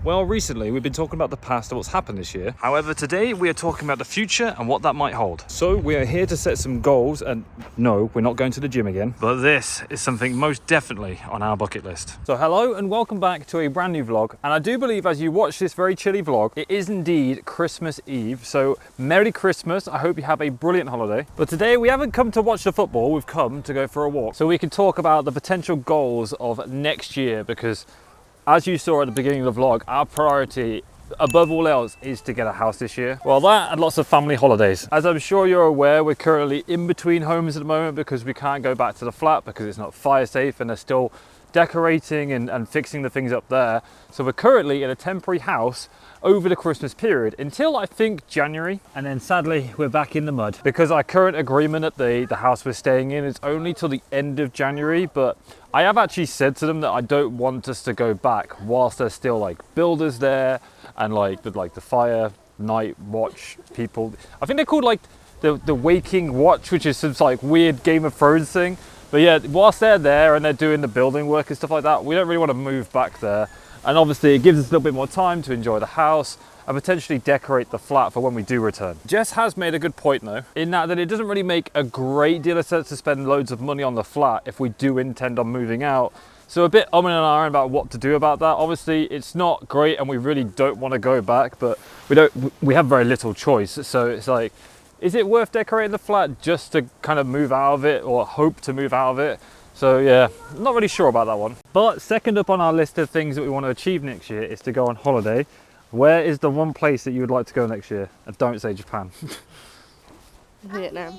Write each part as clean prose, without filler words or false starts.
Well, recently we've been talking about the past and what's happened this year. However, today we are talking about the future and what that might hold. So we are here to set some goals, and no, we're not going to the gym again, but this is something most definitely on our bucket list. So hello and welcome back to a brand new vlog. And I do believe as you watch this very chilly vlog, it is indeed Christmas Eve. So Merry Christmas. I hope you have a brilliant holiday. But today we haven't come to watch the football, we've come to go for a walk. So we can talk about the potential goals of next year, because as you saw at the beginning of the vlog, our priority above all else is to get a house this year. Well, that and lots of family holidays. As I'm sure you're aware, we're currently in between homes at the moment because we can't go back to the flat because it's not fire safe and they're still decorating and fixing the things up there. So we're currently in a temporary house over the Christmas period until I think January, and then sadly we're back in the mud because our current agreement at the house we're staying in is only till the end of January. But I have actually said to them that I don't want us to go back whilst there's still like builders there and like the fire night watch people. I think they're called like the waking watch, which is some like weird Game of Thrones thing. But yeah, whilst they're there and they're doing the building work and stuff like that, we don't really want to move back there. And obviously it gives us a little bit more time to enjoy the house and potentially decorate the flat for when we do return. Jess has made a good point though, in that it doesn't really make a great deal of sense to spend loads of money on the flat if we do intend on moving out. So a bit and ahhing about what to do about that. Obviously it's not great and we really don't want to go back, but we have very little choice. So it's like, is it worth decorating the flat just to kind of move out of it or hope to move out of it? So yeah, not really sure about that one. But second up on our list of things that we want to achieve next year is to go on holiday. Where is the one place that you would like to go next year? And don't say Japan. Vietnam.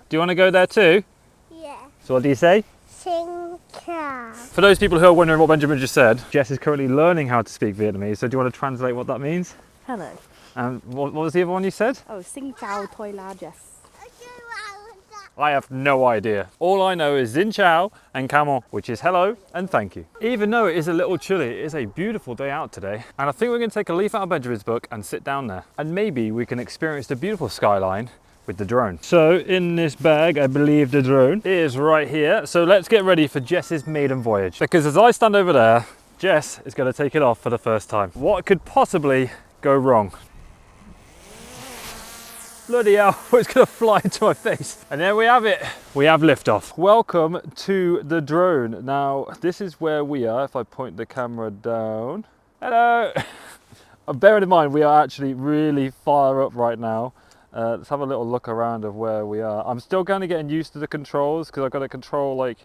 Do you want to go there too? Yeah. So what do you say? Singapore. For those people who are wondering what Benjamin just said, Jess is currently learning how to speak Vietnamese. So do you want to translate what that means? Hello. And what was the other one you said? Oh, Sing Chao Toi La Jess. I have no idea. All I know is Xin Chao and Camel, which is hello and thank you. Even though it is a little chilly, it is a beautiful day out today. And I think we're going to take a leaf out of Benjamin's book and sit down there. And maybe we can experience the beautiful skyline with the drone. So in this bag, I believe the drone is right here. So let's get ready for Jess's maiden voyage. Because as I stand over there, Jess is going to take it off for the first time. What could possibly go wrong? Bloody hell, it's gonna fly into my face. And there we have it. We have liftoff. Welcome to the drone. Now, this is where we are. If I point the camera down. Hello. Bearing in mind, we are actually really far up right now. Let's have a little look around of where we are. I'm still kind of getting used to the controls because I've got to control like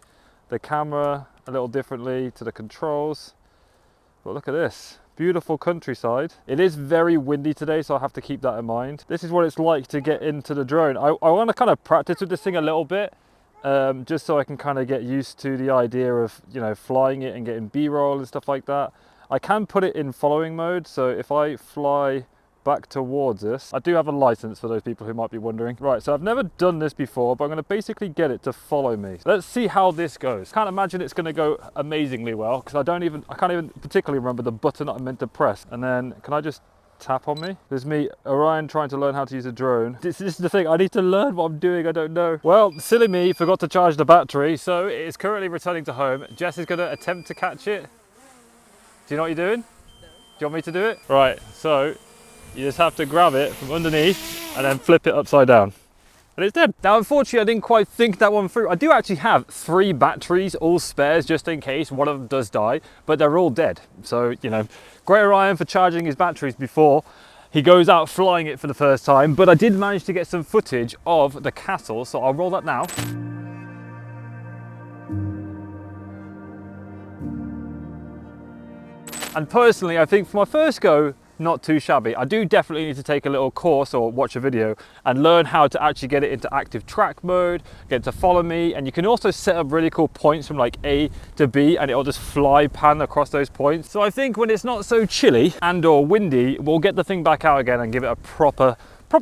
the camera a little differently to the controls. But look at this. Beautiful countryside. It is very windy today, so I have to keep that in mind. This is what it's like to get into the drone. I want to kind of practice with this thing a little bit, just so I can kind of get used to the idea of, you know, flying it and getting B-roll and stuff like that. I can put it in following mode, so if I fly back towards us, I do have a license for those people who might be wondering. Right, so I've never done this before, but I'm going to basically get it to follow me. Let's see how this goes. Can't imagine it's going to go amazingly well because I can't even particularly remember the button that I meant to press. And then can I just tap on me? There's me, Orion, trying to learn how to use a drone. This is the thing, I need to learn what I'm doing, I don't know. Well, silly me, forgot to charge the battery, so it is currently returning to home. Jess is going to attempt to catch it. Do you know what you're doing? No. Do you want me to do it? Right, so you just have to grab it from underneath and then flip it upside down. And it's dead. Now, unfortunately, I didn't quite think that one through. I do actually have 3 batteries, all spares, just in case one of them does die, but they're all dead. So, you know, great Orion for charging his batteries before he goes out flying it for the first time. But I did manage to get some footage of the castle, so I'll roll that now. And personally, I think for my first go, not too shabby. I do definitely need to take a little course or watch a video and learn how to actually get it into active track mode, get it to follow me, and you can also set up really cool points from like A to B and it'll just fly pan across those points. So I think when it's not so chilly and or windy, we'll get the thing back out again and give it a proper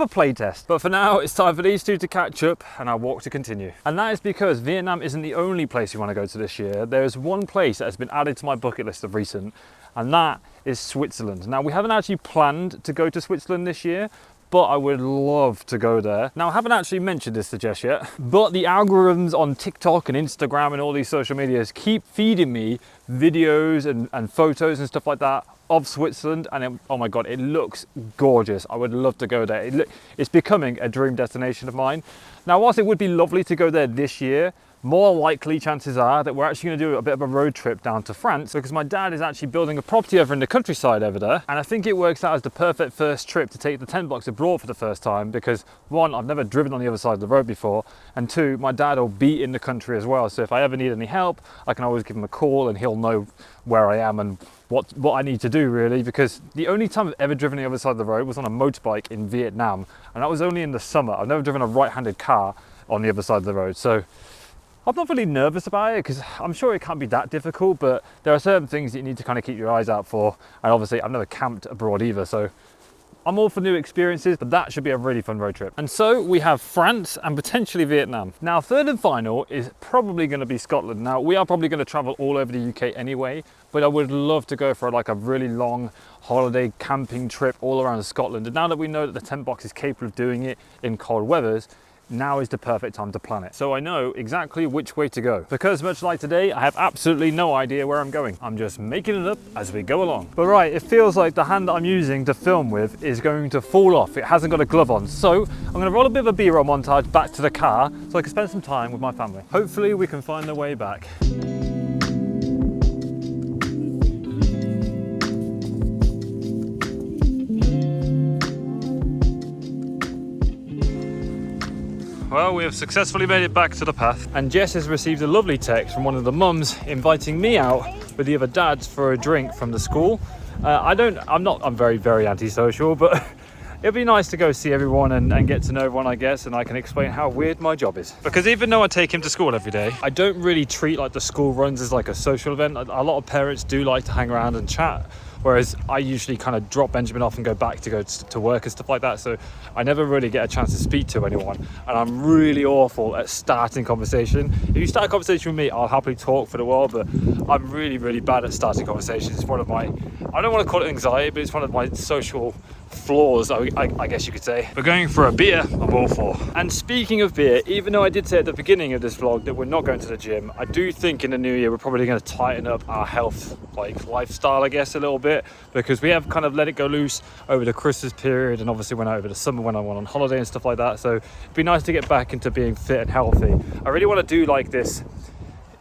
play test. But for now, it's time for these two to catch up and our walk to continue. And that is because Vietnam isn't the only place we want to go to this year. There is one place that has been added to my bucket list of recent, and that is Switzerland. Now, we haven't actually planned to go to Switzerland this year, but I would love to go there. Now, I haven't actually mentioned this to Jess yet, but the algorithms on TikTok and Instagram and all these social medias keep feeding me videos and photos and stuff like that of Switzerland, and oh my god, it looks gorgeous. I would love to go there. It's becoming a dream destination of mine. Now, whilst it would be lovely to go there this year, more likely chances are that we're actually going to do a bit of a road trip down to France, because my dad is actually building a property over in the countryside over there, and I think it works out as the perfect first trip to take the 10 blocks abroad for the first time, because one, I've never driven on the other side of the road before, and two, my dad will be in the country as well, so if I ever need any help, I can always give him a call and he'll know where I am and what I need to do, really, because the only time I've ever driven the other side of the road was on a motorbike in Vietnam, and that was only in the summer. I've never driven a right-handed car on the other side of the road, so I'm not really nervous about it, because I'm sure it can't be that difficult, but there are certain things that you need to kind of keep your eyes out for, and obviously I've never camped abroad either, so I'm all for new experiences, but that should be a really fun road trip. And so we have France and potentially Vietnam. Now, third and final is probably going to be Scotland. Now, we are probably going to travel all over the UK anyway, but I would love to go for like a really long holiday camping trip all around Scotland. And now that we know that the tent box is capable of doing it in cold weathers, now is the perfect time to plan it. So I know exactly which way to go. Because much like today, I have absolutely no idea where I'm going. I'm just making it up as we go along. But right, it feels like the hand that I'm using to film with is going to fall off. It hasn't got a glove on. So I'm gonna roll a bit of a B-roll montage back to the car so I can spend some time with my family. Hopefully we can find the way back. Well, we have successfully made it back to the path, and Jess has received a lovely text from one of the mums inviting me out with the other dads for a drink from the school. I'm very antisocial, but it'd be nice to go see everyone and get to know everyone, I guess, and I can explain how weird my job is. Because even though I take him to school every day, I don't really treat like the school runs as like a social event. A lot of parents do like to hang around and chat, whereas I usually kind of drop Benjamin off and go back to go to work and stuff like that, so I never really get a chance to speak to anyone, and I'm really awful at starting conversation. If you start a conversation with me, I'll happily talk for the world, but I'm really bad at starting conversations. It's one of my, I don't want to call it anxiety, but it's one of my social flaws, I guess you could say. But going for a beer, I'm all for. And speaking of beer, even though I did say at the beginning of this vlog that we're not going to the gym, I do think in the new year we're probably going to tighten up our health lifestyle, I guess, a little bit, because we have kind of let it go loose over the Christmas period, and obviously went over the summer when I went on holiday and stuff like that, so it'd be nice to get back into being fit and healthy. I really want to do like this,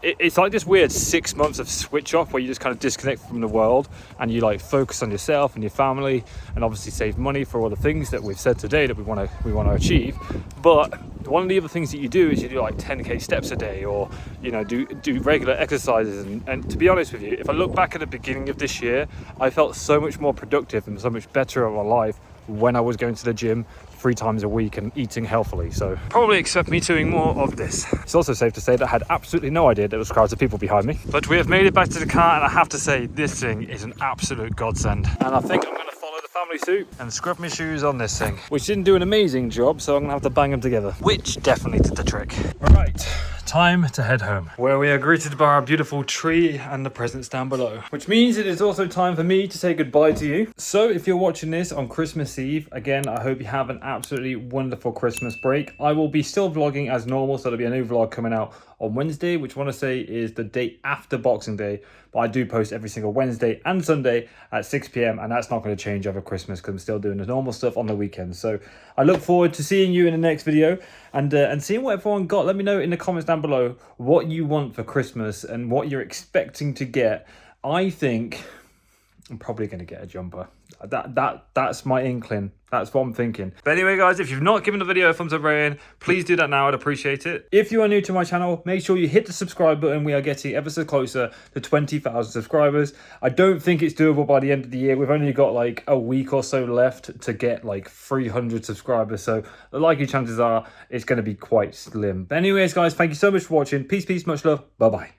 it's like this weird 6 months of switch off where you just kind of disconnect from the world and you like focus on yourself and your family, and obviously save money for all the things that we've said today that we want to achieve. But one of the other things that you do is you do like 10k steps a day, or you know, do regular exercises, and to be honest with you, if I look back at the beginning of this year, I felt so much more productive and so much better at my life when I was going to the gym 3 times a week and eating healthily. So probably expect me doing more of this. It's also safe to say that I had absolutely no idea there was crowds of people behind me, but we have made it back to the car, and I have to say this thing is an absolute godsend. And I think I'm going to follow the family suit and scrub my shoes on this thing, which didn't do an amazing job, so I'm gonna have to bang them together, which definitely did the trick. All right, time to head home, where we are greeted by our beautiful tree and the presents down below, which means it is also time for me to say goodbye to you. So if you're watching this on Christmas Eve, again, I hope you have an absolutely wonderful Christmas break. I will be still vlogging as normal, so there'll be a new vlog coming out on Wednesday, which I want to say is the day after Boxing Day, but I do post every single Wednesday and Sunday at 6 p.m, and that's not going to change over Christmas because I'm still doing the normal stuff on the weekends. So I look forward to seeing you in the next video and seeing what everyone got. Let me know in the comments down below what you want for Christmas and what you're expecting to get. I think I'm probably going to get a jumper. That's my inkling. That's what I'm thinking. But anyway, guys, if you've not given the video a thumbs up rating, please do that now. I'd appreciate it. If you are new to my channel, make sure you hit the subscribe button. We are getting ever so closer to 20,000 subscribers. I don't think it's doable by the end of the year. We've only got like a week or so left to get like 300 subscribers. So the likely chances are it's going to be quite slim. But anyways, guys, thank you so much for watching. Peace, much love. Bye-bye.